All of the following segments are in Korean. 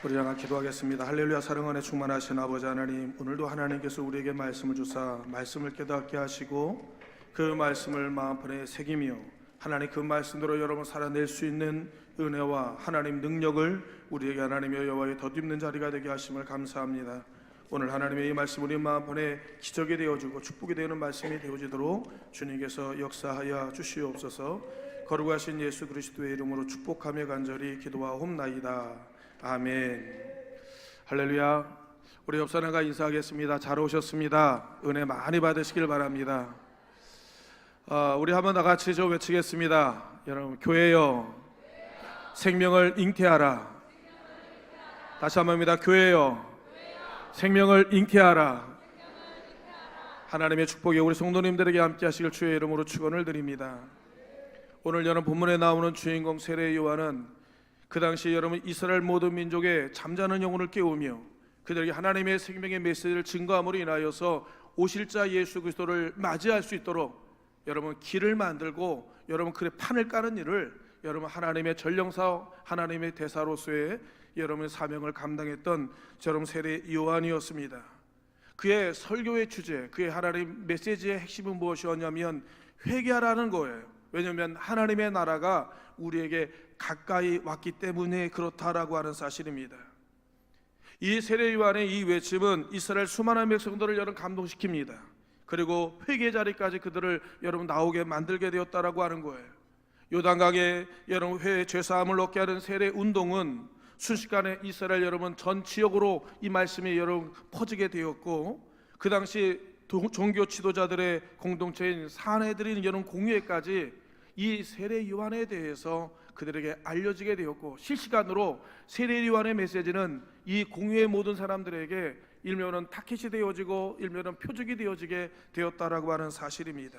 우리 하나 기도하겠습니다. 할렐루야. 사랑 안에 충만하신 아버지 하나님, 오늘도 하나님께서 우리에게 말씀을 주사 말씀을 깨닫게 하시고 그 말씀을 마음판에 새기며 하나님 그 말씀대로 여러분 살아낼 수 있는 은혜와 하나님 능력을 우리에게 하나님의 여호와의 덧입는 자리가 되게 하심을 감사합니다. 오늘 하나님의 이 말씀 우리 마음판에 기적이 되어주고 축복이 되는 말씀이 되어지도록 주님께서 역사하여 주시옵소서. 거룩하신 예수 그리스도의 이름으로 축복하며 간절히 기도하옵나이다. 아멘. 할렐루야. 우리 옆사람과 인사하겠습니다. 잘 오셨습니다. 은혜 많이 받으시길 바랍니다. 우리 한번 다 같이 좀 외치겠습니다. 여러분, 교회여 생명을 잉태하라. 다시 한번입니다. 교회여 생명을 잉태하라. 하나님의 축복이 우리 성도님들에게 함께 하시길 주의 이름으로 축원을 드립니다. 오늘 여러분 본문에 나오는 주인공 세례 요한은 그 당시 여러분 이스라엘 모든 민족의 잠자는 영혼을 깨우며 그들에게 하나님의 생명의 메시지를 증거함으로 인하여서 오실 자 예수 그리스도를 맞이할 수 있도록 여러분 길을 만들고 여러분 그의 판을 까는 일을 여러분 하나님의 전령사 하나님의 대사로서의 여러분의 사명을 감당했던 여러분 세례 요한이었습니다. 그의 설교의 주제, 그의 하나님 메시지의 핵심은 무엇이었냐면 회개하라는 거예요. 왜냐하면 하나님의 나라가 우리에게 가까이 왔기 때문에 그렇다라고 하는 사실입니다. 이 세례 요한의 이 외침은 이스라엘 수많은 백성들을 여러분 감동시킵니다. 그리고 회개 자리까지 그들을 여러분 나오게 만들게 되었다라고 하는 거예요. 요단강에 여러분 죄사함을 얻게 하는 세례 운동은 순식간에 이스라엘 여러분 전 지역으로 이 말씀이 여러분 퍼지게 되었고, 그 당시 종교 지도자들의 공동체인 사내들인 여러분 공회까지 이 세례 요한에 대해서 그들에게 알려지게 되었고, 실시간으로 세례 요한의 메시지는 이 공회의 모든 사람들에게 일면은 타켓이 되어지고 일면은 표적이 되어지게 되었다라고 하는 사실입니다.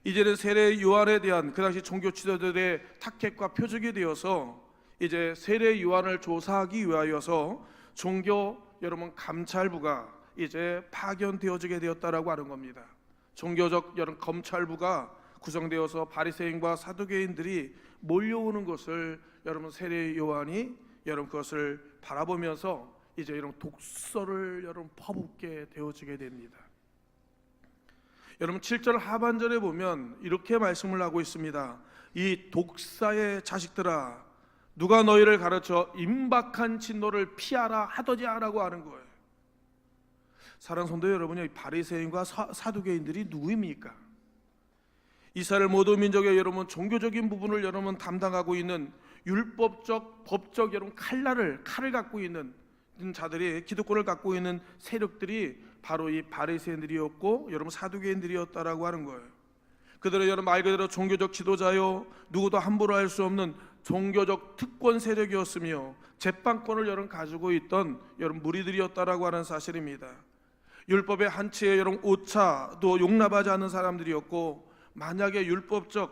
이제는 세례 요한에 대한 그 당시 종교 지도자들의 타켓과 표적이 되어서 이제 세례 요한을 조사하기 위하여서 종교 여러분 감찰부가 이제 파견되어지게 되었다라고 하는 겁니다. 종교적 여러분 검찰부가 구성되어서 바리새인과 사두개인들이 몰려오는 것을 여러분 세례 요한이 여러분 그것을 바라보면서 이제 이런 독서를 여러분 퍼붓게 되어지게 됩니다. 여러분 7절 하반절에 보면 이렇게 말씀을 하고 있습니다. 이 독사의 자식들아, 누가 너희를 가르쳐 임박한 진노를 피하라 하더냐라고 하는 거예요. 사랑하는 성도 여러분이 바리새인과 사두개인들이 누구입니까? 이스라엘 모든 민족의 여러분 종교적인 부분을 여러분 담당하고 있는 율법적 법적 여러분 칼을 갖고 있는 자들이, 기득권을 갖고 있는 세력들이 바로 이 바리새인들이었고 여러분 사두개인들이었다라고 하는 거예요. 그들은 여러분 말 그대로 종교적 지도자요, 누구도 함부로 할 수 없는 종교적 특권 세력이었으며 제빵권을 여러분 가지고 있던 여러분 무리들이었다라고 하는 사실입니다. 율법의 한치에 여러분 오차도 용납하지 않는 사람들이었고, 만약에 율법에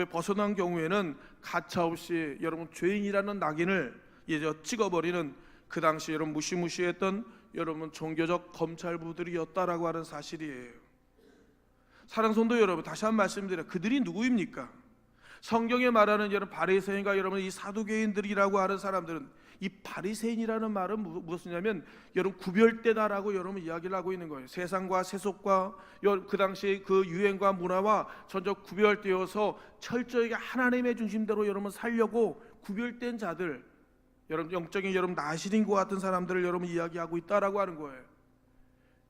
벗어난 경우에는 가차없이 여러분 죄인이라는 낙인을 이제 찍어버리는 그 당시 여러분 무시무시했던 여러분 종교적 검찰부들이었다라고 하는 사실이에요. 사랑하는 성도 여러분, 다시 한번 말씀드려요. 그들이 누구입니까? 성경에 말하는 여러분 바리새인과 여러분 이 사두개인들이라고 하는 사람들은, 이 바리새인이라는 말은 무엇이냐면 여러분 구별되다라고 여러분 이야기를 하고 있는 거예요. 세상과 세속과 그 당시 그 유행과 문화와 전혀 구별되어서 철저하게 하나님의 중심대로 여러분 살려고 구별된 자들, 여러분 영적인 여러분 나실인과 같은 사람들을 여러분 이야기하고 있다라고 하는 거예요.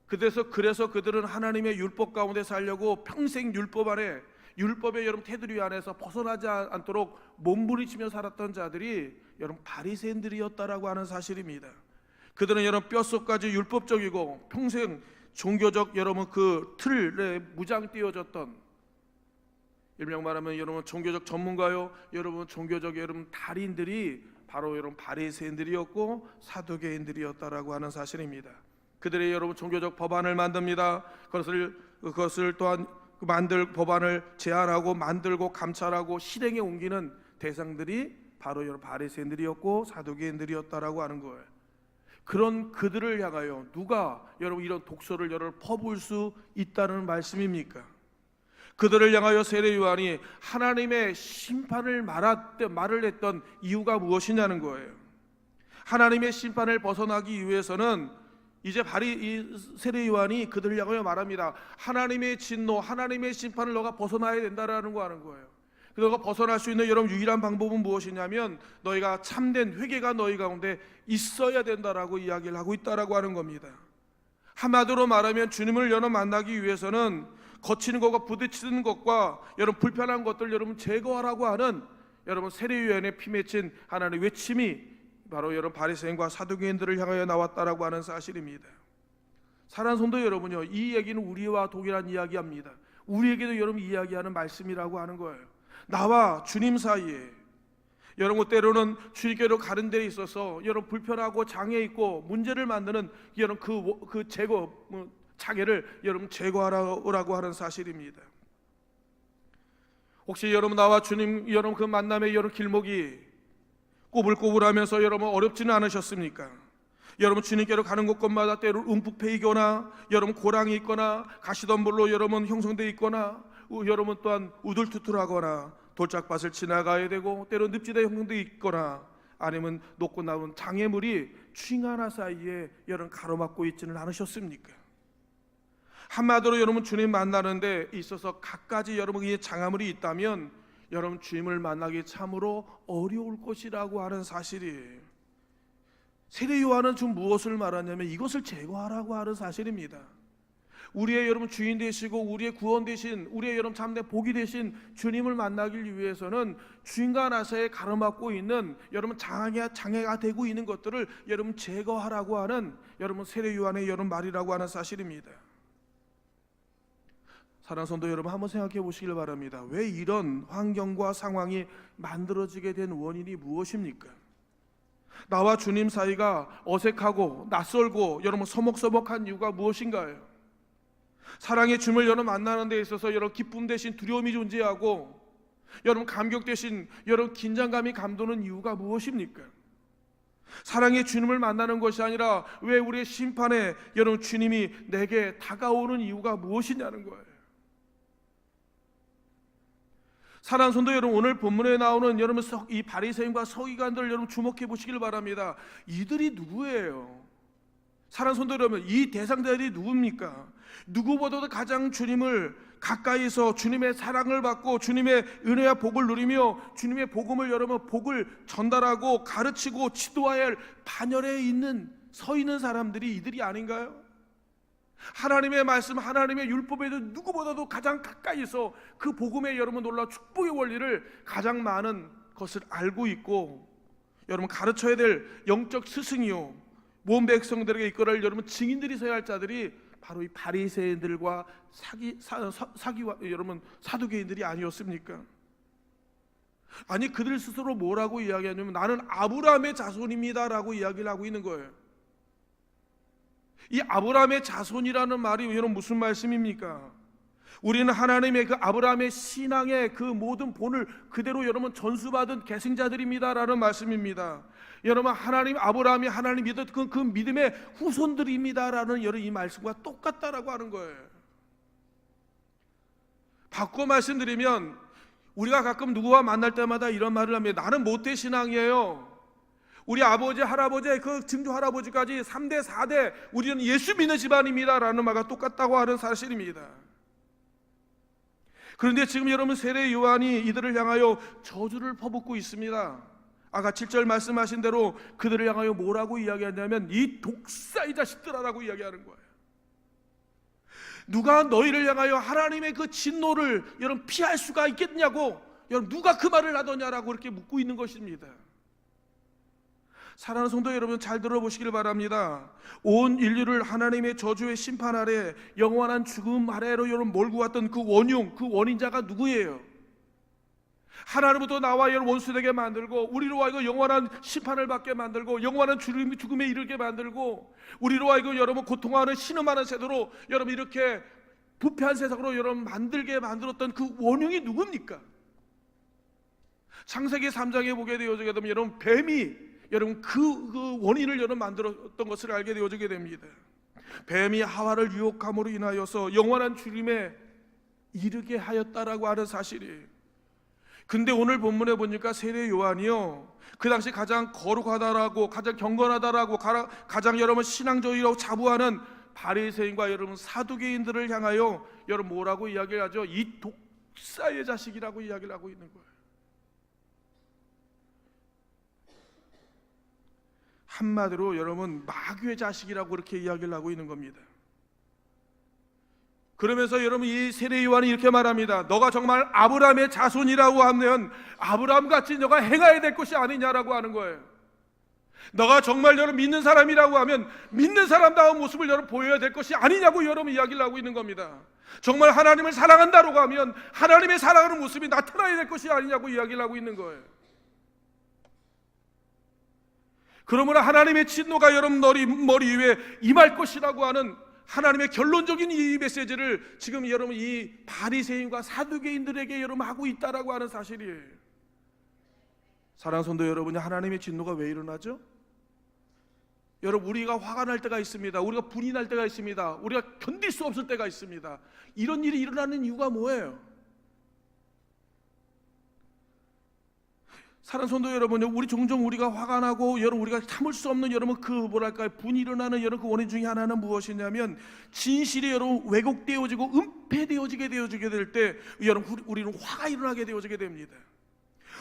그래서 그들은 하나님의 율법 가운데 살려고 평생 율법 안에, 율법의 여러분 테두리 안에서 벗어나지 않도록 몸부림치며 살았던 자들이 여러분 바리새인들이었다라고 하는 사실입니다. 그들은 여러분 뼛속까지 율법적이고 평생 종교적 여러분 그 틀에 무장되어졌던, 일명 말하면 여러분 종교적 전문가요, 여러분 종교적 여러분 달인들이 바로 여러분 바리새인들이었고 사두개인들이었다라고 하는 사실입니다. 그들의 여러분 종교적 법안을 만듭니다. 그것을 또한 법안을 제안하고 만들고 감찰하고 실행에 옮기는 대상들이 바로 여러분 바리새인들이었고 사두개인들이었다라고 하는 거예요. 그런 그들을 향하여 누가 여러분 이런 독서를 여러분 퍼부을 수 있다는 말씀입니까? 그들을 향하여 세례 요한이 하나님의 심판을 말을 했던 이유가 무엇이냐는 거예요. 하나님의 심판을 벗어나기 위해서는 이제 이 세례 요한이 그들을 향하여 말합니다. 하나님의 진노, 하나님의 심판을 너가 벗어나야 된다라는 거 하는 거예요. 너가 벗어날 수 있는 여러분 유일한 방법은 무엇이냐면 너희가 참된 회개가 너희 가운데 있어야 된다라고 이야기를 하고 있다라고 하는 겁니다. 한마디로 말하면 주님을 여러분 만나기 위해서는 거치는 것과 부딪히는 것과 여러분 불편한 것들 여러분 제거하라고 하는 여러분 세례 요한의 피 맺힌 하나님의 외침이 바로 여러분 바리새인과 사두개인들을 향하여 나왔다라고 하는 사실입니다. 사랑하는 성도 여러분요, 이 얘기는 우리와 동일한 이야기합니다. 우리에게도 여러분 이야기하는 말씀이라고 하는 거예요. 나와 주님 사이에 여러분 때로는 주님께로 가는 데에 있어서 여러분 불편하고 장애 있고 문제를 만드는 여러분 그 장애를 여러분 제거하라고 하는 사실입니다. 혹시 여러분 나와 주님 여러분 그 만남의 여러분 길목이 꼬불꼬불하면서 여러분 어렵지는 않으셨습니까? 여러분 주님께로 가는 곳곳마다 때로 움푹 패이거나 여러분 고랑이 있거나 가시덤불로 여러분 형성되어 있거나 여러분 또한 우둘투툴하거나 돌짝밭을 지나가야 되고 때로 늪지대 형성되어 있거나 아니면 높고 나온 장애물이 층 하나 사이에 여러분 가로막고 있지는 않으셨습니까? 한마디로 여러분 주님 만나는 데 있어서 갖가지 여러분의 장애물이 있다면 여러분 주님을 만나기 참으로 어려울 것이라고 하는 사실이에요. 세례 요한은 지금 무엇을 말하냐면 이것을 제거하라고 하는 사실입니다. 우리의 여러분 주인 되시고 우리의 구원 되신 우리의 여러분 참된 복이 되신 주님을 만나기 위해서는 주인과 나사에 가로막고 있는 여러분 장애가 되고 있는 것들을 여러분 제거하라고 하는 여러분 세례 요한의 여러분 말이라고 하는 사실입니다. 사랑하는 성도 여러분, 한번 생각해 보시길 바랍니다. 왜 이런 환경과 상황이 만들어지게 된 원인이 무엇입니까? 나와 주님 사이가 어색하고 낯설고 여러분 서먹서먹한 이유가 무엇인가요? 사랑의 주님을 여러분 만나는 데 있어서 여러분 기쁨 대신 두려움이 존재하고 여러분 감격 대신 여러분 긴장감이 감도는 이유가 무엇입니까? 사랑의 주님을 만나는 것이 아니라 왜 우리의 심판에 여러분 주님이 내게 다가오는 이유가 무엇이냐는 거예요. 사랑하는 성도 여러분, 오늘 본문에 나오는 여러분 이 바리새인과 서기관들 여러분 주목해 보시길 바랍니다. 이들이 누구예요? 사랑하는 성도 여러분, 이 대상자들이 누굽니까? 누구보다도 가장 주님을 가까이서 주님의 사랑을 받고 주님의 은혜와 복을 누리며 주님의 복음을 여러분 복을 전달하고 가르치고 지도해야 할 반열에 서 있는 사람들이 이들이 아닌가요? 하나님의 말씀, 하나님의 율법에도 누구보다도 가장 가까이서 그 복음의 여러분 놀라운 축복의 원리를 가장 많은 것을 알고 있고 여러분 가르쳐야 될 영적 스승이요 모든 백성들에게 이끌어갈 여러분 증인들이 서야 할 자들이 바로 이 바리새인들과 여러분 사두개인들이 아니었습니까? 아니 그들 스스로 뭐라고 이야기하냐면 나는 아브라함의 자손입니다라고 이야기를 하고 있는 거예요. 이 아브라함의 자손이라는 말이 여러분 무슨 말씀입니까? 우리는 하나님의 그 아브라함의 신앙의 그 모든 본을 그대로 여러분 전수받은 계승자들입니다라는 말씀입니다. 여러분 하나님 아브라함이 하나님 믿었던 그 믿음의 후손들입니다라는 여러분 이 말씀과 똑같다라고 하는 거예요. 바꿔 말씀드리면 우리가 가끔 누구와 만날 때마다 이런 말을 합니다. 나는 모태 신앙이에요. 우리 아버지, 할아버지, 그 증조 할아버지까지 3대, 4대 우리는 예수 믿는 집안입니다 라는 말과 똑같다고 하는 사실입니다. 그런데 지금 여러분 세례 요한이 이들을 향하여 저주를 퍼붓고 있습니다. 아까 7절 말씀하신 대로 그들을 향하여 뭐라고 이야기하냐면 이 독사의 자식들아라고 이야기하는 거예요. 누가 너희를 향하여 하나님의 그 진노를 여러분 피할 수가 있겠냐고 여러분 누가 그 말을 하더냐라고 이렇게 묻고 있는 것입니다. 사랑하는 성도 여러분 잘 들어보시길 바랍니다. 온 인류를 하나님의 저주의 심판 아래 영원한 죽음 아래로 여러분 몰고 왔던 그 원흉, 그 원인자가 누구예요? 하나님부터 나와 여러분 원수되게 만들고 우리로 하여금 영원한 심판을 받게 만들고 영원한 죽음에 이르게 만들고 우리로 하여금 여러분 고통하는 신음하는 세대로 여러분 이렇게 부패한 세상으로 여러분 만들게 만들었던 그 원흉이 누굽니까? 창세기 3장에 보게 되어지게 되면 여러분 뱀이 여러분 그 원인을 여러분 만들었던 것을 알게 되어지게 됩니다. 뱀이 하와를 유혹함으로 인하여서 영원한 죽음에 이르게 하였다라고 하는 사실이에요. 근데 오늘 본문에 보니까 세례 요한이요, 그 당시 가장 거룩하다라고, 가장 경건하다라고, 가장 여러분 신앙적이라고 자부하는 바리새인과 여러분 사두개인들을 향하여 여러분 뭐라고 이야기를 하죠? 이 독사의 자식이라고 이야기를 하고 있는 거예요. 한마디로 여러분 마귀의 자식이라고 그렇게 이야기를 하고 있는 겁니다. 그러면서 여러분 이 세례 요한이 이렇게 말합니다. 너가 정말 아브라함의 자손이라고 하면 아브라함같이 너가 행해야 될 것이 아니냐라고 하는 거예요. 너가 정말 여러분 믿는 사람이라고 하면 믿는 사람다운 모습을 여러분 보여야 될 것이 아니냐고 여러분 이야기를 하고 있는 겁니다. 정말 하나님을 사랑한다고 하면 하나님의 사랑하는 모습이 나타나야 될 것이 아니냐고 이야기를 하고 있는 거예요. 그러므로 하나님의 진노가 여러분 머리 위에 임할 것이라고 하는 하나님의 결론적인 이 메시지를 지금 여러분 이 바리새인과 사두개인들에게 여러분 하고 있다라고 하는 사실이에요. 사랑하는 성도 여러분이, 하나님의 진노가 왜 일어나죠? 여러분 우리가 화가 날 때가 있습니다. 우리가 분이 날 때가 있습니다. 우리가 견딜 수 없을 때가 있습니다. 이런 일이 일어나는 이유가 뭐예요? 사랑하는 성도 여러분, 우리 종종 우리가 화가 나고 여러분 우리가 참을 수 없는 여러분 그 뭐랄까요, 분이 일어나는 여러분 그 원인 중에 하나는 무엇이냐면 진실이 여러분 왜곡되어지고 은폐되어지게 될 때 여러분 우리는 화가 일어나게 되어지게 됩니다.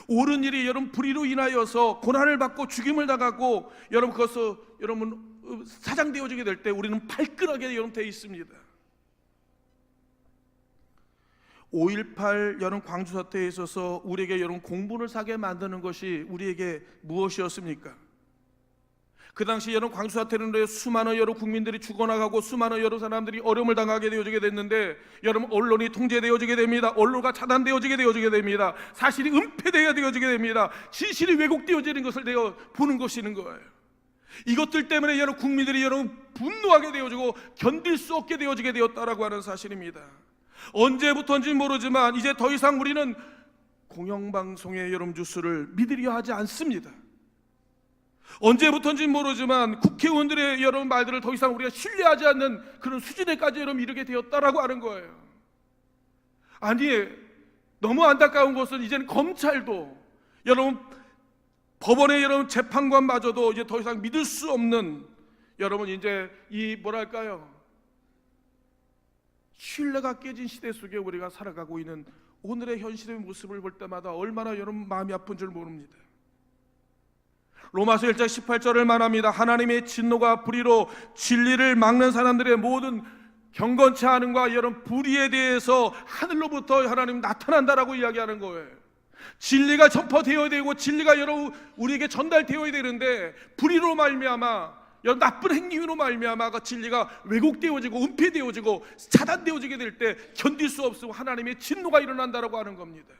옳은 일이 여러분 불의로 인하여서 고난을 받고 죽임을 당하고 여러분 그것을 여러분 사장되어지게 될 때 우리는 발끈하게 여러분 되어 있습니다. 5.18 여러분 광주 사태에 있어서 우리에게 여러분 공분을 사게 만드는 것이 우리에게 무엇이었습니까? 그 당시 여러분 광주 사태는 수많은 여러 국민들이 죽어나가고 수많은 여러 사람들이 어려움을 당하게 되어지게 됐는데 여러분 언론이 통제되어지게 됩니다. 언론과 차단되어지게 됩니다. 사실이 은폐되어지게 됩니다. 진실이 왜곡되어지는 것을 보는 것이는 거예요. 이것들 때문에 여러분 국민들이 여러분 분노하게 되어지고 견딜 수 없게 되어지게 되었다라고 하는 사실입니다. 언제부터인지 모르지만 이제 더 이상 우리는 공영방송의 여러분 뉴스를 믿으려 하지 않습니다. 언제부터인지 모르지만 국회의원들의 여러분 말들을 더 이상 우리가 신뢰하지 않는 그런 수준에까지 여러분 이르게 되었다라고 하는 거예요. 아니, 너무 안타까운 것은 이제는 검찰도 여러분 법원의 여러분 재판관마저도 이제 더 이상 믿을 수 없는 여러분 이제 이 뭐랄까요, 신뢰가 깨진 시대 속에 우리가 살아가고 있는 오늘의 현실의 모습을 볼 때마다 얼마나 여러분 마음이 아픈 줄 모릅니다. 로마서 1장 18절을 말합니다. 하나님의 진노가 불의로 진리를 막는 사람들의 모든 경건치 않음과 여러분 불의에 대해서 하늘로부터 하나님 나타난다라고 이야기하는 거예요. 진리가 전파되어야 되고 진리가 여러분 우리에게 전달되어야 되는데 불의로 말미암아 여러분 나쁜 행위로 말미암아 진리가 왜곡되어지고 은폐되어지고 차단되어지게 될 때 견딜 수 없으고 하나님의 진노가 일어난다라고 하는 겁니다.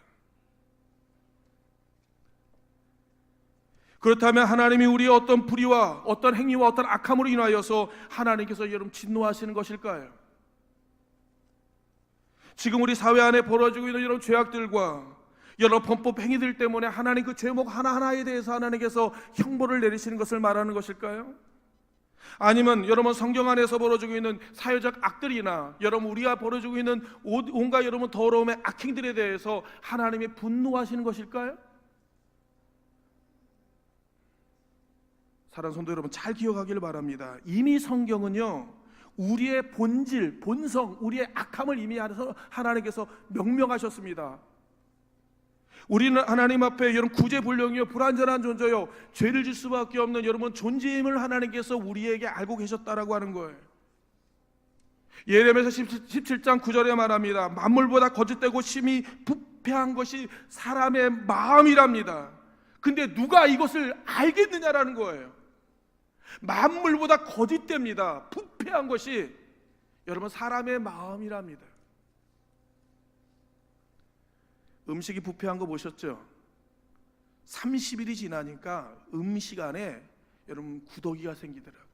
그렇다면 하나님이 우리의 어떤 불의와 어떤 행위와 어떤 악함으로 인하여서 하나님께서 여러분 진노하시는 것일까요? 지금 우리 사회 안에 벌어지고 있는 여러분 죄악들과 여러 범법 행위들 때문에 하나님 그 죄목 하나하나에 대해서 하나님께서 형벌을 내리시는 것을 말하는 것일까요? 아니면 여러분 성경 안에서 벌어지고 있는 사회적 악들이나 여러분 우리가 벌어지고 있는 온갖 여러분 더러움의 악행들에 대해서 하나님이 분노하시는 것일까요? 사랑하는 성도 여러분, 잘 기억하기를 바랍니다. 이미 성경은요 우리의 본질, 본성, 우리의 악함을 이미 하나님께서 명명하셨습니다. 우리는 하나님 앞에 여러분 구제불능이요 불완전한 존재요 죄를 질 수밖에 없는 여러분 존재임을 하나님께서 우리에게 알고 계셨다라고 하는 거예요. 예레미야서 17장 9절에 말합니다. 만물보다 거짓되고 심히 부패한 것이 사람의 마음이랍니다. 근데 누가 이것을 알겠느냐라는 거예요. 만물보다 거짓됩니다. 부패한 것이 여러분 사람의 마음이랍니다. 음식이 부패한 거 보셨죠? 30일이 지나니까 음식 안에 여러분 구더기가 생기더라고요.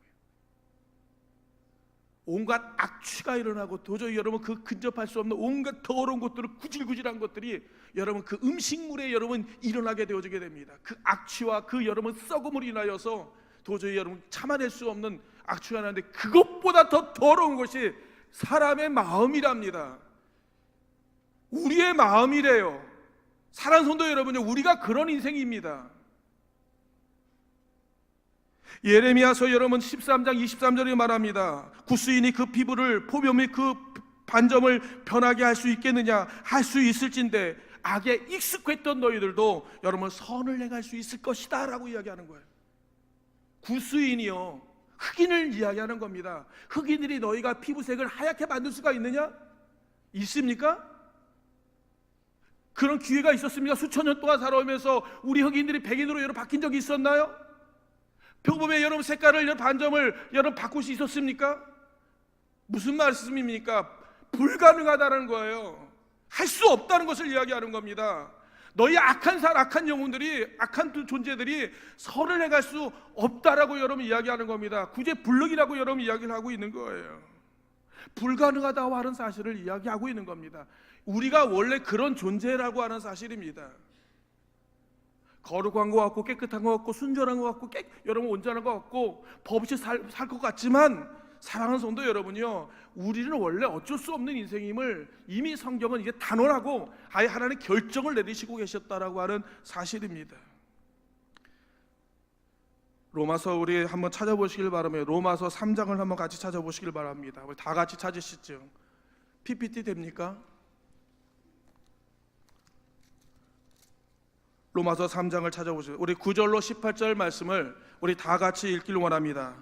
온갖 악취가 일어나고 도저히 여러분 그 근접할 수 없는 온갖 더러운 것들을 구질구질한 것들이 여러분 그 음식물에 여러분 일어나게 되어지게 됩니다. 그 악취와 그 여러분 썩음으로 인하여서 도저히 여러분 참아낼 수 없는 악취가 나는데 그것보다 더 더러운 것이 사람의 마음이랍니다. 우리의 마음이래요. 사랑하는 성도 여러분요, 우리가 그런 인생입니다. 예레미야서 여러분 13장 23절에 말합니다. 구스인이 그 피부를 포묘 및 그 반점을 변하게 할 수 있겠느냐? 할 수 있을진데 악에 익숙했던 너희들도 여러분 선을 행할 수 있을 것이다 라고 이야기하는 거예요. 구스인이요, 흑인을 이야기하는 겁니다. 흑인들이 너희가 피부색을 하얗게 만들 수가 있느냐? 있습니까? 그런 기회가 있었습니까? 수천 년 동안 살아오면서 우리 흑인들이 백인으로 여러분 바뀐 적이 있었나요? 표범의 여러분 색깔을 여러분 반점을 여러분 바꿀 수 있었습니까? 무슨 말씀입니까? 불가능하다는 거예요. 할 수 없다는 것을 이야기하는 겁니다. 너희 악한 영혼들이, 악한 존재들이 선을 행할 수 없다라고 여러분 이야기하는 겁니다. 구제불능이라고 여러분 이야기를 하고 있는 거예요. 불가능하다고 하는 사실을 이야기하고 있는 겁니다. 우리가 원래 그런 존재라고 하는 사실입니다. 거룩한 것 같고 깨끗한 것 같고 순전한 것 같고 여러분 온전한 것 같고 법없이 살 것 같지만, 사랑하는 성도 여러분요, 우리는 원래 어쩔 수 없는 인생임을 이미 성경은 이게 단언하고 아예 하나님 결정을 내리시고 계셨다라고 하는 사실입니다. 로마서 우리 한번 찾아보시길 바라며 로마서 3장을 한번 같이 찾아보시길 바랍니다. 우리 다 같이 찾으시죠? PPT 됩니까? 로마서 3장을 찾아보시죠. 우리 9절로 18절 말씀을 우리 다 같이 읽기를 원합니다.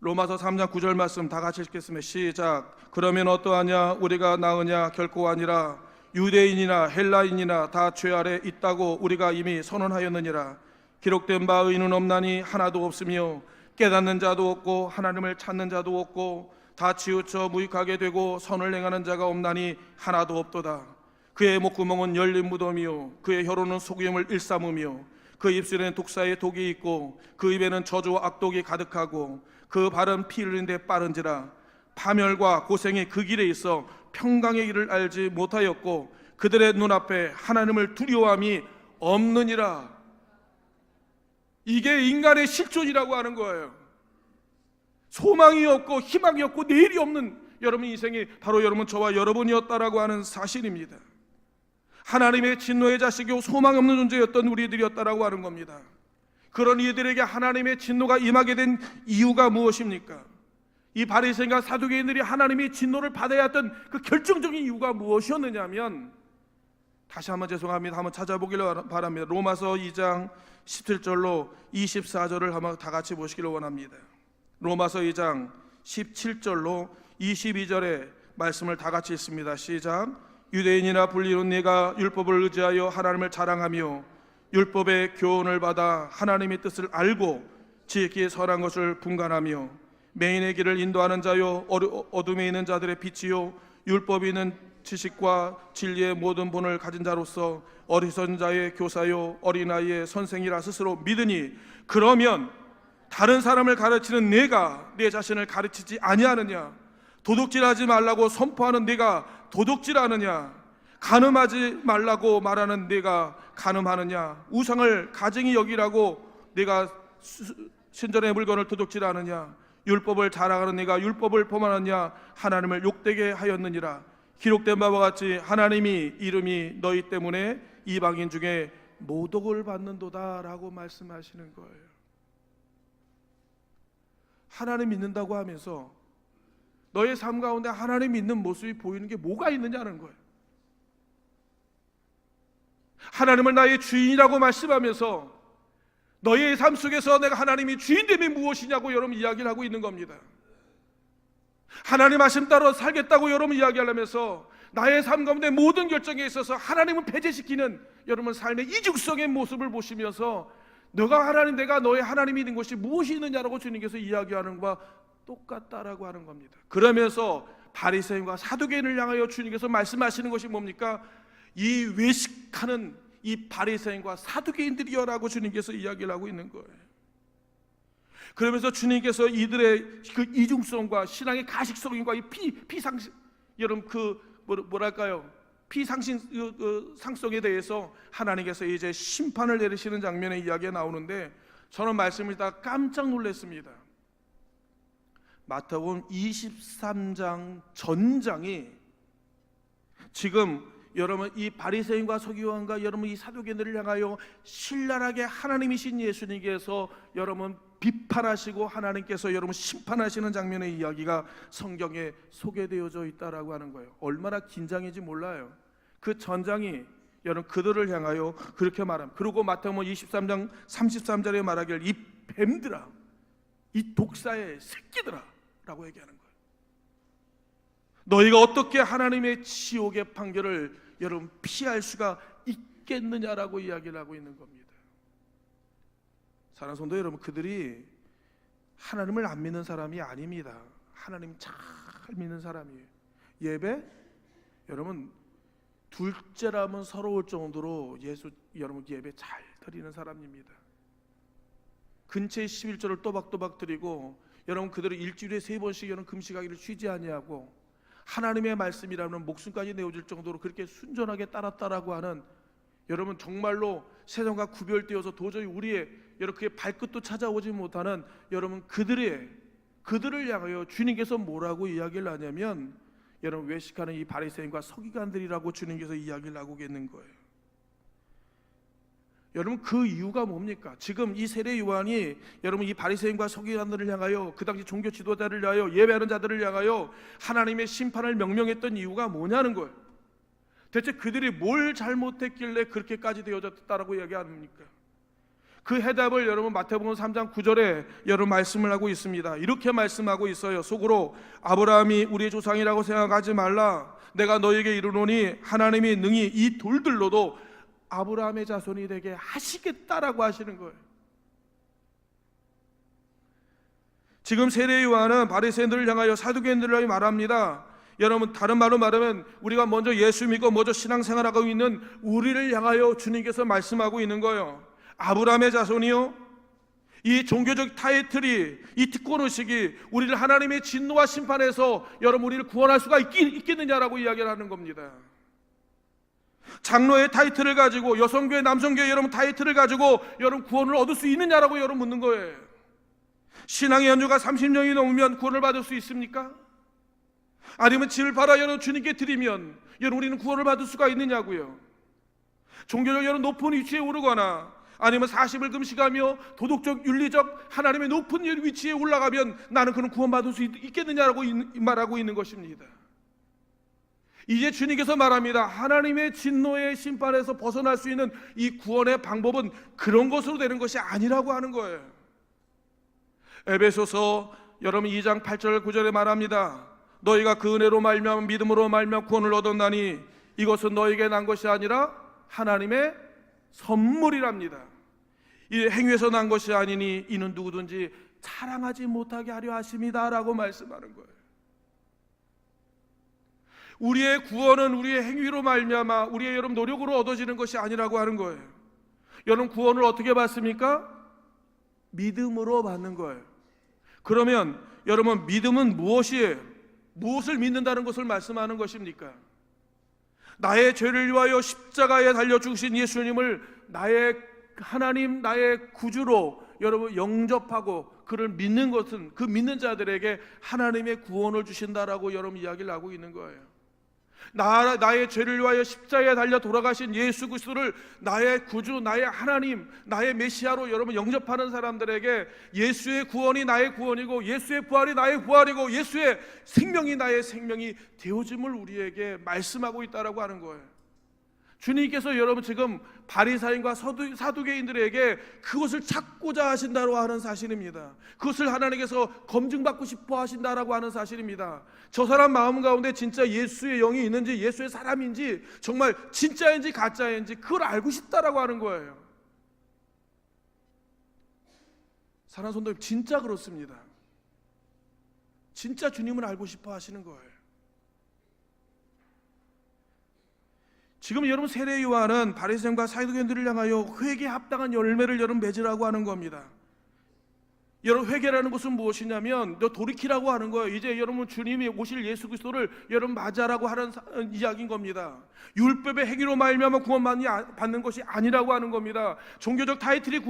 로마서 3장 9절 말씀 다 같이 읽겠습니다. 시작. 그러면 어떠하냐? 우리가 나으냐? 결코 아니라 유대인이나 헬라인이나 다 죄 아래 있다고 우리가 이미 선언하였느니라. 기록된 바 의인은 없나니 하나도 없으며 깨닫는 자도 없고 하나님을 찾는 자도 없고 다 치우쳐 무익하게 되고 선을 행하는 자가 없나니 하나도 없도다. 그의 목구멍은 열린 무덤이요 그의 혀로는 속임을 일삼으며 그 입술에는 독사의 독이 있고 그 입에는 저주와 악독이 가득하고 그 발은 피 흘리는 데 빠른지라. 파멸과 고생이 그 길에 있어 평강의 길을 알지 못하였고 그들의 눈앞에 하나님을 두려워함이 없느니라. 이게 인간의 실존이라고 하는 거예요. 소망이 없고 희망이 없고 내일이 없는 여러분 인생이 바로 여러분 저와 여러분이었다라고 하는 사실입니다. 하나님의 진노의 자식이고 소망이 없는 존재였던 우리들이었다라고 하는 겁니다. 그런 이들에게 하나님의 진노가 임하게 된 이유가 무엇입니까? 이 바리새인과 사두개인들이 하나님의 진노를 받아야 했던 그 결정적인 이유가 무엇이었느냐면, 다시 한번 죄송합니다. 한번 찾아보기를 바랍니다. 로마서 2장 17절로 24절을 한번 다 같이 보시기를 원합니다. 로마서 2장 17절로 22절의 말씀을 다 같이 읽습니다. 시작. 유대인이나 불리는 네가 율법을 의지하여 하나님을 자랑하며 율법의 교훈을 받아 하나님의 뜻을 알고 지혜기에 선한 것을 분간하며 맹인의 길을 인도하는 자요 어둠에 있는 자들의 빛이요 율법이 있는 지식과 진리의 모든 본을 가진 자로서 어리석은 자의 교사요 어린아이의 선생이라 스스로 믿으니, 그러면 다른 사람을 가르치는 네가 네 자신을 가르치지 아니하느냐? 도둑질하지 말라고 선포하는 네가 도둑질하느냐? 간음하지 말라고 말하는 네가 간음하느냐? 우상을 가증히 여기라고 네가 신전의 물건을 도둑질하느냐? 율법을 자랑하는 네가 율법을 범하느냐? 하나님을 욕되게 하였느니라. 기록된 바와 같이 하나님이 이름이 너희 때문에 이방인 중에 모독을 받는도다 라고 말씀하시는 거예요. 하나님 믿는다고 하면서 너의 삶 가운데 하나님 믿는 모습이 보이는 게 뭐가 있느냐는 거예요. 하나님을 나의 주인이라고 말씀하면서 너의 삶 속에서 내가 하나님이 주인됨이 무엇이냐고 여러분 이야기를 하고 있는 겁니다. 하나님 말씀 따라 살겠다고 여러분 이야기하면서 나의 삶 가운데 모든 결정에 있어서 하나님을 배제시키는 여러분 삶의 이중성의 모습을 보시면서 내가 너의 하나님이 된 것이 무엇이 있느냐라고 주님께서 이야기하는 것과 똑같다라고 하는 겁니다. 그러면서 바리새인과 사두개인을 향하여 주님께서 말씀하시는 것이 뭡니까? 이 외식하는 이 바리새인과 사두개인들이여라고 주님께서 이야기를 하고 있는 거예요. 그러면서 주님께서 이들의 그 이중성과 신앙의 가식성과 이 피상식 여러분 뭐랄까요? 상성에 대해서 하나님께서 이제 심판을 내리시는 장면의 이야기가 나오는데, 저는 말씀을 다 깜짝 놀랐습니다. 마태복음 23장 전장이 지금 여러분 이 바리새인과 서기관과 여러분 이 사두개인들을 향하여 신랄하게 하나님이신 예수님께서 여러분 비판하시고 하나님께서 여러분 심판하시는 장면의 이야기가 성경에 소개되어져 있다라고 하는 거예요. 얼마나 긴장인지 몰라요. 그 전장이 여러분 그들을 향하여 그렇게 말합니다. 그리고 마태복음 23장 33절에 말하기를 이 뱀들아, 이 독사의 새끼들아 라고 얘기하는 거예요. 너희가 어떻게 하나님의 지옥의 판결을 여러분 피할 수가 있겠느냐라고 이야기를 하고 있는 겁니다. 사랑하는 성도 여러분, 그들이 하나님을 안 믿는 사람이 아닙니다. 하나님 잘 믿는 사람이에요. 예배 여러분 둘째라면 서러울 정도로 여러분 예배 잘 드리는 사람입니다. 근처에 11조를 또박또박 드리고 여러분 그들은 일주일에 3번씩 여러분 금식하기를 쉬지 아니하고 하나님의 말씀이라면 목숨까지 내어줄 정도로 그렇게 순전하게 따랐다라고 하는 여러분 정말로 세상과 구별되어서 도저히 우리의 이렇게 발끝도 찾아오지 못하는 여러분 그들을 향하여 주님께서 뭐라고 이야기를 하냐면 여러분 외식하는 이 바리새인과 서기관들이라고 주님께서 이야기를 하고 계는 거예요. 여러분 그 이유가 뭡니까? 지금 이 세례 요한이 여러분 이 바리새인과 서기관들을 향하여 그 당시 종교 지도자를 향하여 예배하는 자들을 향하여 하나님의 심판을 명령했던 이유가 뭐냐는 거예요. 대체 그들이 뭘 잘못했길래 그렇게까지 되어졌다라고 이야기합니까? 그 해답을 여러분 마태복음 3장 9절에 여러분 말씀을 하고 있습니다. 이렇게 말씀하고 있어요. 속으로 아브라함이 우리의 조상이라고 생각하지 말라. 내가 너에게 이르노니 하나님이 능히 이 돌들로도 아브라함의 자손이 되게 하시겠다라고 하시는 거예요. 지금 세례 요한은 바리새인들을 향하여 사두개인들을 향하여 말합니다. 여러분 다른 말로 말하면 우리가 먼저 예수 믿고 먼저 신앙생활하고 있는 우리를 향하여 주님께서 말씀하고 있는 거예요. 아브라함의 자손이요, 이 종교적 타이틀이, 이 특권의식이 우리를 하나님의 진노와 심판에서 여러분 우리를 구원할 수가 있겠느냐라고 이야기를 하는 겁니다. 장로의 타이틀을 가지고 여성교회 남성교회 여러분 타이틀을 가지고 여러분 구원을 얻을 수 있느냐라고 여러분 묻는 거예요. 신앙의 연주가 30년이 넘으면 구원을 받을 수 있습니까? 아니면 집을 팔아 여러분 주님께 드리면 여러분 우리는 구원을 받을 수가 있느냐고요. 종교적 여러분 높은 위치에 오르거나 아니면 40을 금식하며 도덕적 윤리적 하나님의 높은 위치에 올라가면 나는 그런 구원받을 수 있겠느냐라고 말하고 있는 것입니다. 이제 주님께서 말합니다. 하나님의 진노의 심판에서 벗어날 수 있는 이 구원의 방법은 그런 것으로 되는 것이 아니라고 하는 거예요. 에베소서 여러분 2장 8절 9절에 말합니다. 너희가 그 은혜로 말미암아 믿음으로 말미암아 구원을 얻었나니 이것은 너희에게 난 것이 아니라 하나님의 선물이랍니다. 이 행위에서 난 것이 아니니 이는 누구든지 자랑하지 못하게 하려 하심이다라고 말씀하는 거예요. 우리의 구원은 우리의 행위로 말미암아 우리의 여러분 노력으로 얻어지는 것이 아니라고 하는 거예요. 여러분 구원을 어떻게 받습니까? 믿음으로 받는 거예요. 그러면 여러분 믿음은 무엇이에요? 무엇을 믿는다는 것을 말씀하는 것입니까? 나의 죄를 위하여 십자가에 달려 죽으신 예수님을 나의 하나님 나의 구주로 여러분 영접하고 그를 믿는 것은 그 믿는 자들에게 하나님의 구원을 주신다라고 여러분 이야기를 하고 있는 거예요. 나의 죄를 위하여 십자가에 달려 돌아가신 예수 그리스도를 나의 구주, 나의 하나님, 나의 메시아로 여러분 영접하는 사람들에게 예수의 구원이 나의 구원이고 예수의 부활이 나의 부활이고 예수의 생명이 나의 생명이 되어짐을 우리에게 말씀하고 있다라고 하는 거예요. 주님께서 여러분 지금 바리새인과 사두개인들에게 그것을 찾고자 하신다고 하는 사실입니다. 그것을 하나님께서 검증받고 싶어 하신다라고 하는 사실입니다. 저 사람 마음 가운데 진짜 예수의 영이 있는지 예수의 사람인지 정말 진짜인지 가짜인지 그걸 알고 싶다라고 하는 거예요. 사랑하는 성도님 진짜 그렇습니다. 진짜 주님을 알고 싶어 하시는 거예요. 지금 여러분 세례 요한은 바리새인과 사두개인들을 향하여 회개에 합당한 열매를 여러분 맺으라고 하는 겁니다. 여러분 회개라는 것은 무엇이냐면 돌이키라고 하는 거예요. 이제 여러분 주님이 오실 예수 그리스도를 여러분 맞이하라고 하는 이야기인 겁니다. 율법의 행위로 말미암아 구원받는 것이 아니라고 하는 겁니다. 종교적 타이틀이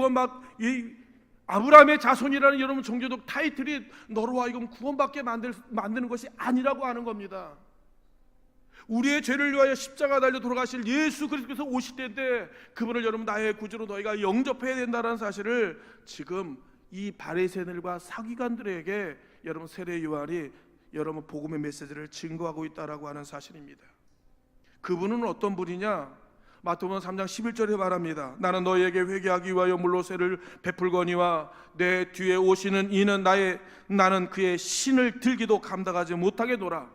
아브라함의 자손이라는 여러분 종교적 타이틀이 너로 하여금 구원받게 만드는 것이 아니라고 하는 겁니다. 우리의 죄를 위하여 십자가 달려 돌아가실 예수 그리스도께서 오실 때인데 그분을 여러분 나의 구주로 너희가 영접해야 된다는 사실을 지금 이 바리새인들과 사기관들에게 여러분 세례 요한이 여러분 복음의 메시지를 증거하고 있다라고 하는 사실입니다. 그분은 어떤 분이냐? 마태복음 3장 11절에 말합니다. 나는 너희에게 회개하기 위하여 물로 세를 베풀거니와 내 뒤에 오시는 이는 나는 그의 신을 들기도 감당하지 못하겠노라.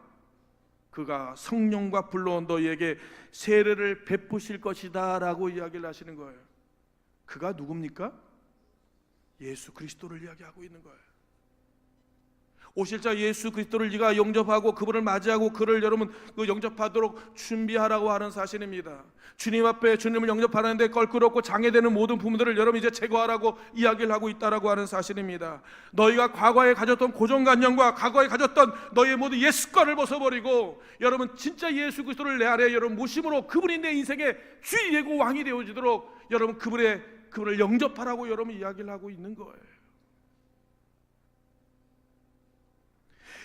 그가 성령과 불로 너희에게 세례를 베푸실 것이다 라고 이야기를 하시는 거예요. 그가 누굽니까? 예수 그리스도를 이야기하고 있는 거예요. 오실 자 예수 그리스도를 네가 영접하고 그분을 맞이하고 그를 여러분 영접하도록 준비하라고 하는 사실입니다. 주님 앞에 주님을 영접하는데 껄끄럽고 장애되는 모든 부분들을 여러분 이제 제거하라고 이야기를 하고 있다라고 하는 사실입니다. 너희가 과거에 가졌던 고정관념과 과거에 가졌던 너희의 모든 옛 습관을 벗어버리고 여러분 진짜 예수 그리스도를 내 안에 여러분 모심으로 그분이 내 인생의 주인이 되고 왕이 되어지도록 여러분 그분을 영접하라고 여러분 이야기를 하고 있는 거예요.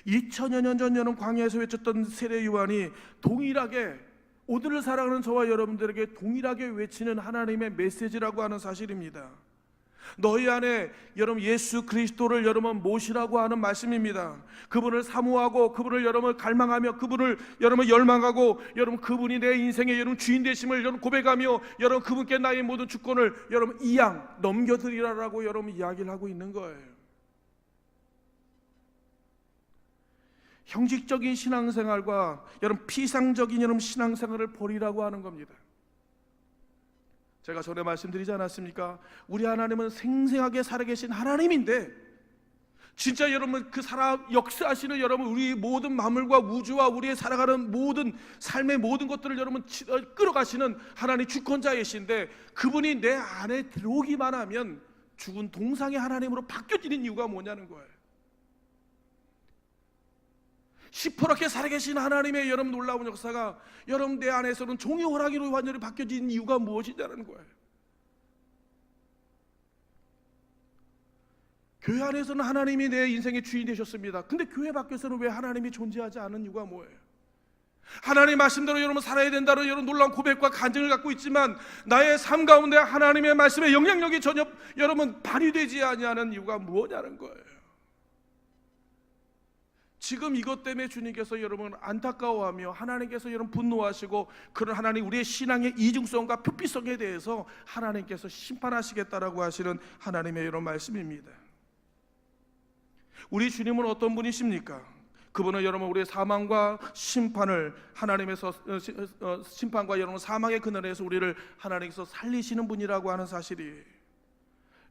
2000여 년 전 여러분 광야에서 외쳤던 세례 요한이 동일하게 오늘을 살아가는 저와 여러분들에게 동일하게 외치는 하나님의 메시지라고 하는 사실입니다. 너희 안에 여러분 예수 그리스도를 여러분 모시라고 하는 말씀입니다. 그분을 사모하고 그분을 여러분 갈망하며 그분을 여러분 열망하고 여러분 그분이 내 인생의 여러분 주인 되심을 여러분 고백하며 여러분 그분께 나의 모든 주권을 여러분 이양 넘겨드리라라고 여러분 이야기를 하고 있는 거예요. 형식적인 신앙생활과 여러분 피상적인 여러분 신앙생활을 버리라고 하는 겁니다. 제가 전에 말씀드리지 않았습니까? 우리 하나님은 생생하게 살아계신 하나님인데 진짜 여러분 그 역사하시는 여러분 우리 모든 만물과 우주와 우리의 살아가는 모든 삶의 모든 것들을 여러분 끌어가시는 하나님 주권자이신데 그분이 내 안에 들어오기만 하면 죽은 동상의 하나님으로 바뀌어지는 이유가 뭐냐는 거예요. 시퍼렇게 살아계신 하나님의 여러분 놀라운 역사가 여러분 내 안에서는 종이 호랑이로 완전히 바뀌어진 이유가 무엇이냐는 거예요. 교회 안에서는 하나님이 내 인생의 주인 되셨습니다. 근데 교회 밖에서는 왜 하나님이 존재하지 않은 이유가 뭐예요? 하나님 말씀대로 여러분 살아야 된다는 여러분 놀라운 고백과 간증을 갖고 있지만 나의 삶 가운데 하나님의 말씀의 영향력이 전혀 여러분 발휘되지 아니하는 이유가 뭐냐는 거예요. 지금 이것 때문에 주님께서 여러분 안타까워하며 하나님께서 여러분 분노하시고 그런 하나님 우리의 신앙의 이중성과 표피성에 대해서 하나님께서 심판하시겠다라고 하시는 하나님의 이런 말씀입니다. 우리 주님은 어떤 분이십니까? 그분은 여러분 우리의 사망과 심판을 하나님에서 심판과 여러분 사망의 그늘에서 우리를 하나님께서 살리시는 분이라고 하는 사실이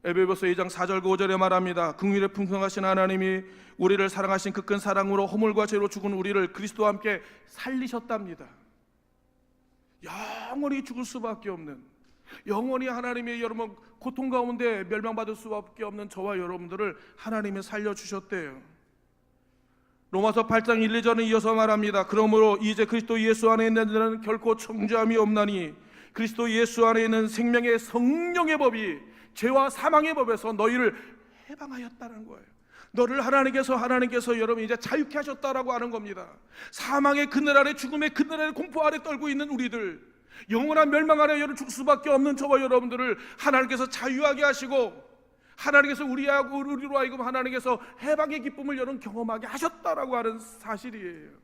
에베소서 2장 4절 5절에 말합니다. 긍휼에 풍성하신 하나님이 우리를 사랑하신 그 큰 사랑으로 허물과 죄로 죽은 우리를 그리스도와 함께 살리셨답니다. 영원히 죽을 수밖에 없는 영원히 하나님의 여러분 고통 가운데 멸망받을 수밖에 없는 저와 여러분들을 하나님이 살려주셨대요. 로마서 8장 1, 2절은 이어서 말합니다. 그러므로 이제 그리스도 예수 안에 있는 자는 결코 정죄함이 없나니 그리스도 예수 안에 있는 생명의 성령의 법이 죄와 사망의 법에서 너희를 해방하였다는 거예요. 너를 하나님께서 여러분 이제 자유케 하셨다라고 하는 겁니다. 사망의 그늘 아래 죽음의 그늘 아래 공포 아래 떨고 있는 우리들 영원한 멸망 아래 여러분 죽을 수밖에 없는 저와 여러분들을 하나님께서 자유하게 하시고 하나님께서 우리로 하여금 하나님께서 해방의 기쁨을 여러분 경험하게 하셨다라고 하는 사실이에요.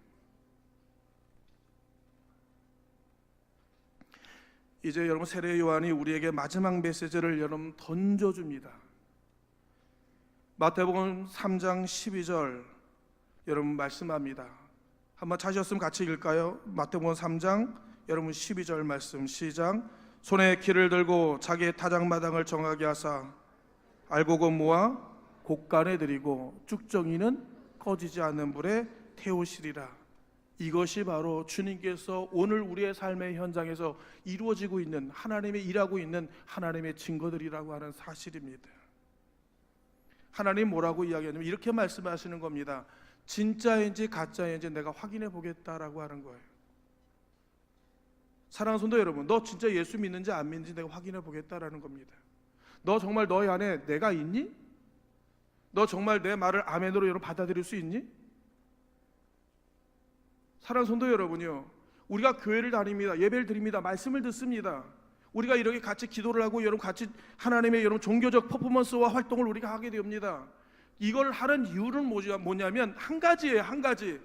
이제 여러분 세례 요한이 우리에게 마지막 메시지를 여러분 던져줍니다. 마태복음 3장 12절 여러분 말씀합니다. 한번 찾으셨으면 같이 읽을까요? 마태복음 3장 여러분 12절 말씀 시작. 손에 키를 들고 자기의 타작마당을 정하게 하사 알곡은 모아 곡간에 들이고 쭉정이는 꺼지지 않는 불에 태우시리라. 이것이 바로 주님께서 오늘 우리의 삶의 현장에서 이루어지고 있는 하나님의 일하고 있는 하나님의 증거들이라고 하는 사실입니다. 하나님 뭐라고 이야기하냐면 이렇게 말씀하시는 겁니다. 진짜인지 가짜인지 내가 확인해 보겠다라고 하는 거예요. 사랑하는 성도 여러분, 너 진짜 예수 믿는지 안 믿는지 내가 확인해 보겠다라는 겁니다. 너 정말 너희 안에 내가 있니? 너 정말 내 말을 아멘으로 여러분 받아들일 수 있니? 사랑하는 성도 여러분요, 우리가 교회를 다닙니다. 예배를 드립니다. 말씀을 듣습니다. 우리가 이렇게 같이 기도를 하고 여러분 같이 하나님의 여러분 종교적 퍼포먼스와 활동을 우리가 하게 됩니다. 이걸 하는 이유는 뭐냐면 한 가지예요. 한 가지.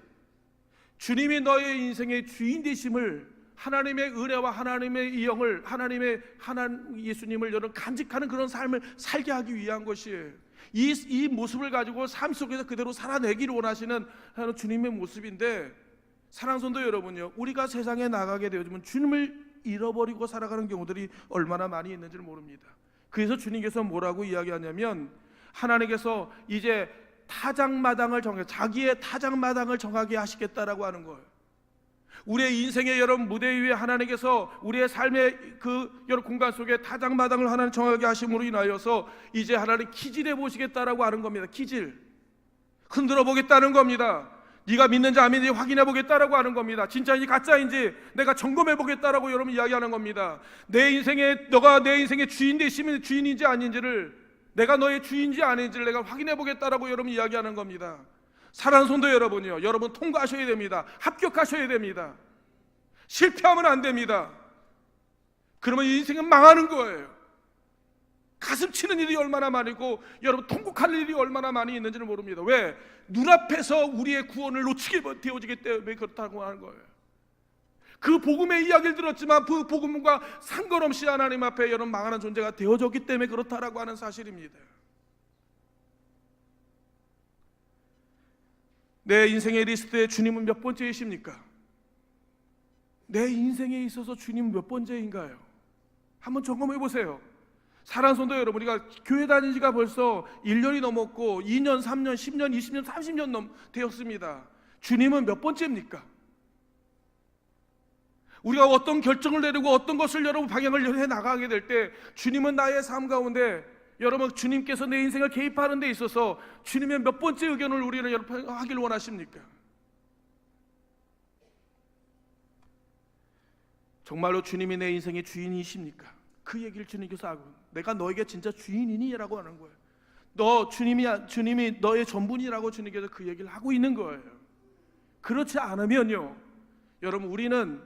주님이 너의 인생의 주인 되심을, 하나님의 은혜와 하나님의 이 영을, 하나님의 예수님을 여러분 간직하는 그런 삶을 살게 하기 위한 것이에요. 이 모습을 가지고 삶 속에서 그대로 살아내기를 원하시는 주님의 모습인데, 사랑하는 성도 여러분요, 우리가 세상에 나가게 되어지면 주님을 잃어버리고 살아가는 경우들이 얼마나 많이 있는지를 모릅니다. 그래서 주님께서 뭐라고 이야기하냐면, 하나님께서 이제 타작마당을 자기의 타작마당을 정하게 하시겠다라고 하는 거예요. 우리의 인생의 여러분 무대 위에 하나님께서 우리의 삶의 그 여러 공간 속에 타작마당을 하나님 정하게 하심으로 인하여서 이제 하나님 키질해 보시겠다라고 하는 겁니다. 키질, 흔들어 보겠다는 겁니다. 네가 믿는지 안 믿는지 확인해 보겠다라고 하는 겁니다. 진짜인지 가짜인지 내가 점검해 보겠다라고 여러분 이야기하는 겁니다. 너가 내 인생의 주인 되시면 주인인지 아닌지를, 내가 너의 주인인지 아닌지를 내가 확인해 보겠다라고 여러분 이야기하는 겁니다. 사랑하는 성도 여러분이요, 여러분 통과하셔야 됩니다. 합격하셔야 됩니다. 실패하면 안 됩니다. 그러면 인생은 망하는 거예요. 가슴 치는 일이 얼마나 많고 여러분 통곡할 일이 얼마나 많이 있는지를 모릅니다. 왜? 눈앞에서 우리의 구원을 놓치게 되어지기 때문에 그렇다고 하는 거예요. 그 복음의 이야기를 들었지만 그 복음과 상관없이 하나님 앞에 여러분 망하는 존재가 되어졌기 때문에 그렇다라고 하는 사실입니다. 내 인생의 리스트에 주님은 몇 번째이십니까? 내 인생에 있어서 주님은 몇 번째인가요? 한번 점검해 보세요. 사랑하는 성도 여러분, 우리가 교회 다닌 지가 벌써 1년이 넘었고 2년, 3년, 10년, 20년, 30년 되었습니다. 주님은 몇 번째입니까? 우리가 어떤 결정을 내리고 어떤 것을 여러분 방향을 해 나가게 될 때 주님은 나의 삶 가운데 여러분 주님께서 내 인생을 개입하는 데 있어서 주님의 몇 번째 의견을 우리는 여러분 하길 원하십니까? 정말로 주님이 내 인생의 주인이십니까? 그 얘기를 주님께서 하고, 내가 너에게 진짜 주인이니? 라고 하는 거예요. 주님이 너의 전부니라고 주님께서 그 얘기를 하고 있는 거예요. 그렇지 않으면요, 여러분 우리는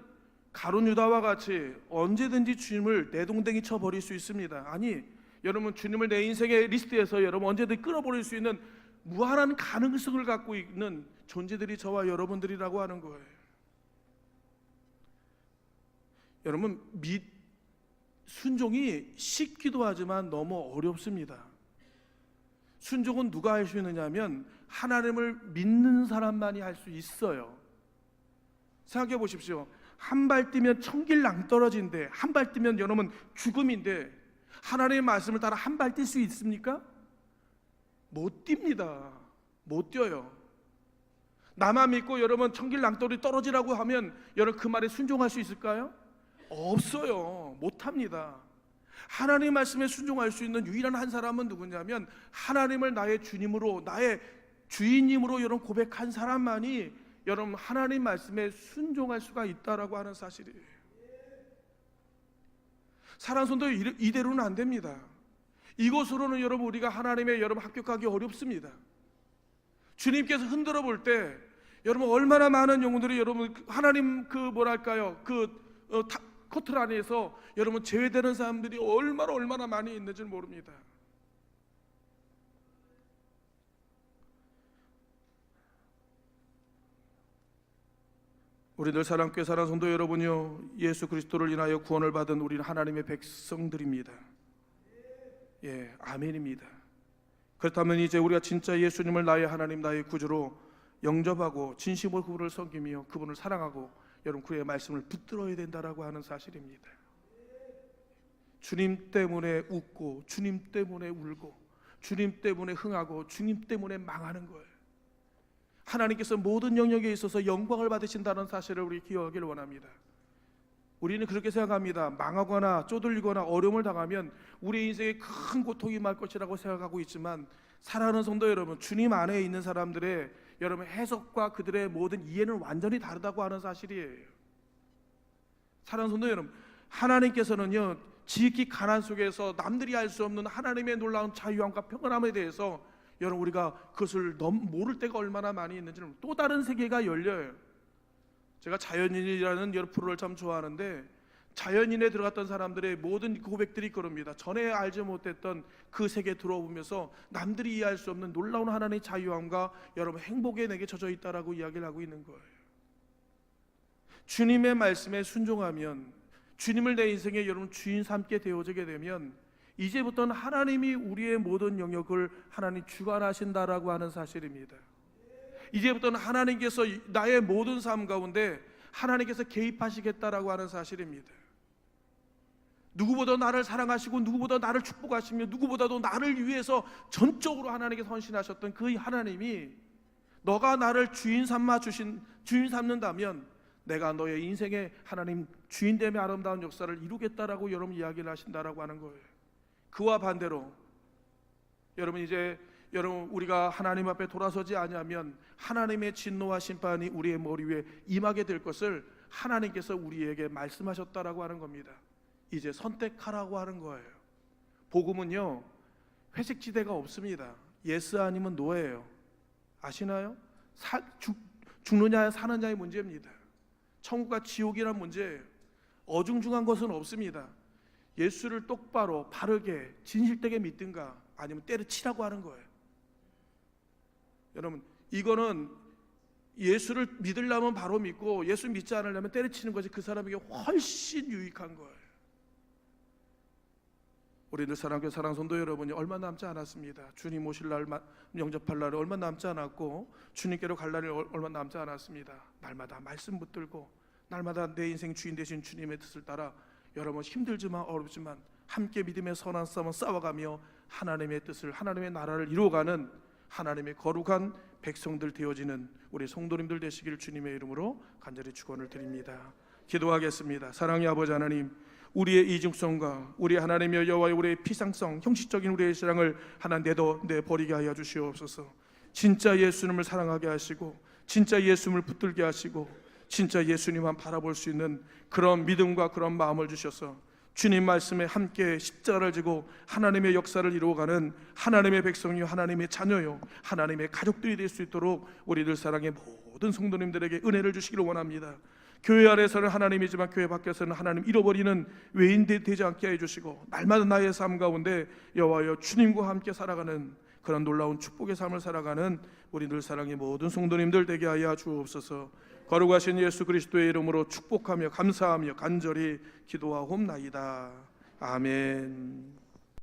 가룟 유다와 같이 언제든지 주님을 내동댕이 쳐버릴 수 있습니다. 아니, 여러분 주님을 내 인생의 리스트에서 여러분 언제든지 끌어버릴 수 있는 무한한 가능성을 갖고 있는 존재들이 저와 여러분들이라고 하는 거예요. 여러분 순종이 쉽기도 하지만 너무 어렵습니다. 순종은 누가 할 수 있느냐 하면 하나님을 믿는 사람만이 할 수 있어요. 생각해 보십시오. 한 발 뛰면 천길 낭떠러지인데, 한 발 뛰면 여러분 죽음인데 하나님의 말씀을 따라 한 발 뛸 수 있습니까? 못 뜁니다. 못 뛰어요. 나만 믿고 여러분 천길 낭떠러지 떨어지라고 하면 여러분 그 말에 순종할 수 있을까요? 없어요. 못합니다. 하나님 말씀에 순종할 수 있는 유일한 한 사람은 누구냐면 하나님을 나의 주님으로, 나의 주인님으로 여러분 고백한 사람만이 여러분 하나님 말씀에 순종할 수가 있다라고 하는 사실이에요. 사랑하는 성도, 이대로는 안 됩니다. 이것으로는 여러분 우리가 하나님의 여러분 합격하기 어렵습니다. 주님께서 흔들어 볼 때 여러분 얼마나 많은 영혼들이 여러분 하나님 커틀 안에서 여러분 제외되는 사람들이 얼마나 많이 있는지 모릅니다. 우리 늘 사랑교회 사랑하는 성도 여러분이요, 예수 그리스도를 인하여 구원을 받은 우리는 하나님의 백성들입니다. 예, 아멘입니다. 그렇다면 이제 우리가 진짜 예수님을 나의 하나님, 나의 구주로 영접하고 진심으로 그분을 섬기며 그분을 사랑하고 여러분 그의 말씀을 붙들어야 된다라고 하는 사실입니다. 주님 때문에 웃고 주님 때문에 울고 주님 때문에 흥하고 주님 때문에 망하는 거예요. 하나님께서 모든 영역에 있어서 영광을 받으신다는 사실을 우리 기억하기를 원합니다. 우리는 그렇게 생각합니다. 망하거나 쪼들리거나 어려움을 당하면 우리 인생에 큰 고통이 말 것이라고 생각하고 있지만, 사랑하는 성도 여러분, 주님 안에 있는 사람들의 여러분 해석과 그들의 모든 이해는 완전히 다르다고 하는 사실이에요. 사랑하는 성도 여러분, 하나님께서는요 지극히 가난 속에서 남들이 알 수 없는 하나님의 놀라운 자유함과 평안함에 대해서 여러분 우리가 그것을 모를 때가 얼마나 많이 있는지는 또 다른 세계가 열려요. 제가 자연인이라는 여러 프로를 참 좋아하는데 자연인에 들어갔던 사람들의 모든 고백들이 그럽니다. 전에 알지 못했던 그 세계에 들어오면서 남들이 이해할 수 없는 놀라운 하나님의 자유함과 여러분 행복에 내게 젖어 있다라고 이야기를 하고 있는 거예요. 주님의 말씀에 순종하면, 주님을 내 인생의 여러분 주인 삼게 되어지게 되면 이제부터는 하나님이 우리의 모든 영역을 하나님 주관하신다라고 하는 사실입니다. 이제부터는 하나님께서 나의 모든 삶 가운데 하나님께서 개입하시겠다라고 하는 사실입니다. 누구보다 나를 사랑하시고 누구보다 나를 축복하시며 누구보다도 나를 위해서 전적으로 하나님께서 헌신하셨던 그 하나님이 너가 나를 주인 삼는다면 내가 너의 인생에 하나님 주인됨의 아름다운 역사를 이루겠다라고 여러분 이야기를 하신다라고 하는 거예요. 그와 반대로 여러분 이제 우리가 하나님 앞에 돌아서지 아니하면 하나님의 진노와 심판이 우리의 머리 위에 임하게 될 것을 하나님께서 우리에게 말씀하셨다라고 하는 겁니다. 이제 선택하라고 하는 거예요. 복음은요 회색지대가 없습니다. 예스 아니면 노예요. 아시나요? 죽느냐 사느냐의 문제입니다. 천국과 지옥이란 문제예요. 어중중한 것은 없습니다. 예수를 똑바로 바르게 진실되게 믿든가 아니면 때려치라고 하는 거예요. 여러분 이거는 예수를 믿으려면 바로 믿고 예수 믿지 않으려면 때려치는 것이 그 사람에게 훨씬 유익한 거예요. 우리들 사랑교회 사랑성도 여러분이 얼마 남지 않았습니다. 주님 오실 날 영접할 날이 얼마 남지 않았고 주님께로 갈 날이 얼마 남지 않았습니다. 날마다 말씀 붙들고 날마다 내 인생 주인 되신 주님의 뜻을 따라 여러분 힘들지만 어렵지만 함께 믿음의 선한 싸움을 싸워가며 하나님의 뜻을 하나님의 나라를 이루어가는 하나님의 거룩한 백성들 되어지는 우리 성도님들 되시길 주님의 이름으로 간절히 축원을 드립니다. 기도하겠습니다. 사랑의 아버지 하나님, 우리의 이중성과 우리 하나님의 여호와의 우리의 피상성, 형식적인 우리의 신앙을 하나 내버리게 하여 주시옵소서. 진짜 예수님을 사랑하게 하시고 진짜 예수님을 붙들게 하시고 진짜 예수님만 바라볼 수 있는 그런 믿음과 그런 마음을 주셔서 주님 말씀에 함께 십자가를 지고 하나님의 역사를 이루어가는 하나님의 백성이요 하나님의 자녀요 하나님의 가족들이 될 수 있도록 우리들 사랑의 모든 성도님들에게 은혜를 주시기를 원합니다. 교회 안에서는 하나님이지만 교회 밖에서는 하나님 잃어버리는 외인들이 되지 않게 해주시고 날마다 나의 삶 가운데 여호와여 주님과 함께 살아가는 그런 놀라운 축복의 삶을 살아가는 우리들 사랑의 모든 성도님들 되게 하여 주옵소서. 거룩하신 예수 그리스도의 이름으로 축복하며 감사하며 간절히 기도하옵나이다. 아멘.